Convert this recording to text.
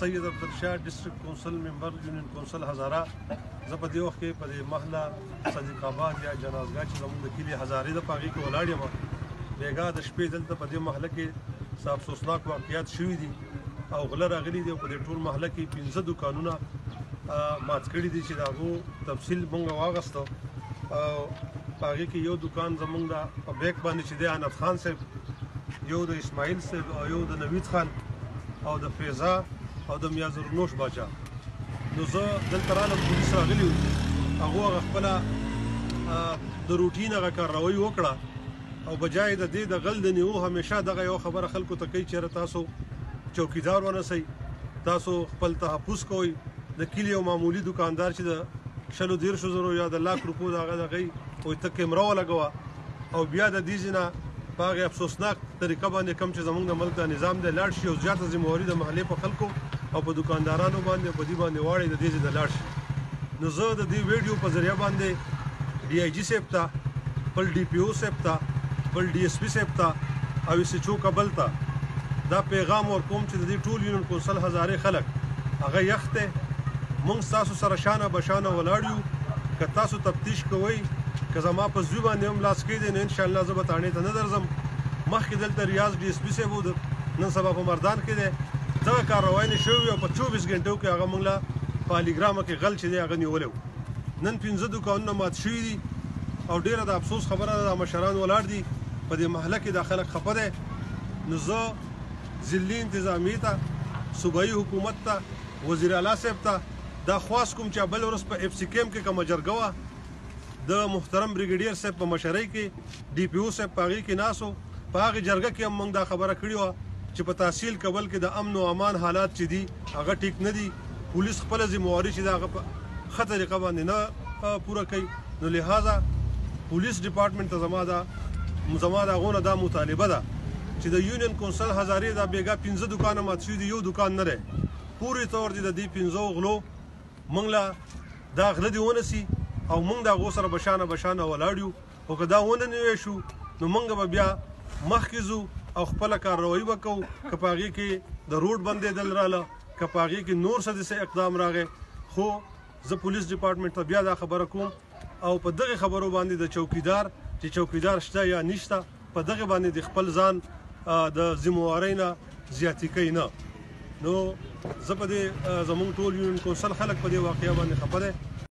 سید عبدالشاه ډسټرکټ کونسل ممبر یونین کونسل هزاره. زه په دې وخت کې په دې محله صدیق آباد یا جنازګاه چې زموږ د کلي هزارې ده په هغې کې ولاړ یم. بېګا د شپې دلته په دې محله کې څه افسوسناک واقعیات شوي دي او غله راغلي دي او په دې ټول محله کې 15 دوکانونه مات کړي دي چې د هغو تفصیل موږ واغسته. او په هغې کې یو دوکان زموږ د په بیک باندې چې دی انت خان صاحب، یو د اسماعیل صاحب او یو د نوید خان او د فیضا او د میاں زرنوش باچا. نو زه دلته رالم، پولیس راغلي وو، هغو هغه خپله د روټین هغه کارروایي وکړه او بجای د دې د غل د نیو همیشه دغه یو خبره خلکو ته کوي چېرې تاسو چوکیدار ونسئ، تاسو خپل تحفظ کوئ. د کلي یو معمولي دکاندار چې د 130,000 یا د لاک روپو د هغه دغی وایي ته کیمره ولګوه او بیا د دې ځینه په هغې افسوسناک طریقه باندې کوم چې زموږ د ملک د نظام دی لاړ شي او زیاته ذمهواري د محلې په خلکو او په دکاندارانو باندې او په دې باندې واړی د دې ځای د لاړ شي. نو زه د دې ویډیو په ذریعه باندې ډي آی جي صاحب ته، بل ډي پي او صاحب ته، بل ډي ایس پي صاحب ته او ایس ایچ او کابل ته دا پیغام ورکوم چې د دې ټول یونین کونسل هزارې خلک هغه یخ دی. موږ ستاسو سره شانه بشانه ولاړ یو. که تاسو تفتیش کوئ، که زما په زوی باندې هم لاس کېدی نو انشاءالله زه به تاڼې ته نه درځم. مخکې دلته ریاض ډي ایس پي صاحب و، نن سبا په مردان کې دی، دغه کارروایي شوي او په 24 غنټو کې هغه موږ له په علیګرامه کې غل چې دی هغه نیولی و. نن 15 دوکانونه مات شوي دي او ډېره د افسوس خبره ده، دا مشران ولاړ دي په دې محله کې، دا خلک خفه دی. نو زه ضلعي انتظامیې ته، صوبایي حکومت ته، وزیر اعلی صاحب ته دا خواست کوم چې بل ورځ په اف سی کیم کې کومه جرګه وه د محترم بریګیډیر صاحب په مشرۍ کې، ډي پي او صاحب په هغې کې ناست و. په هغې جرګه کې هم موږ دا خبره کړې وه چې په تحصیل کابل کې د امن او امان حالات چې دي هغه ټیک نه دي. پولیس خپله ذمهواري چې ده هغه په ښه طریقه باندې نه پوره کوي. نو لہذا پولیس ډپارټمنټ ته زما د هغو نه دا مطالبه ده چې د یونین کونسل هزارې دا بېګا 15 دوکانه مات شوي دي، یو دوکان نه دی. پورې طور دي د دې 15 غلو موږ له دا غله دې ونیسي او موږ د هغو سره بشانه بشانه ولاړ یو. خو که دا ونه نیوی شو نو موږ به بیا مخکې ځو او خپله کارروایي به کوو. که په هغې کې د روډ بندېدل راله، که په هغې کې نور څه داسې اقدام راغی. خو زه پولیس ډپارټمنټ ته بیا دا خبره کوم او په دغې خبرو باندې د چوکیدار چې چوکیدار شته یا نشته، په دغې باندې د خپل ځان د ذمهوارۍ نه زیاتي کوي نه. نو زه په دې زموږ ټول یونین کونسل خلک په دې واقعه باندې خفه دی.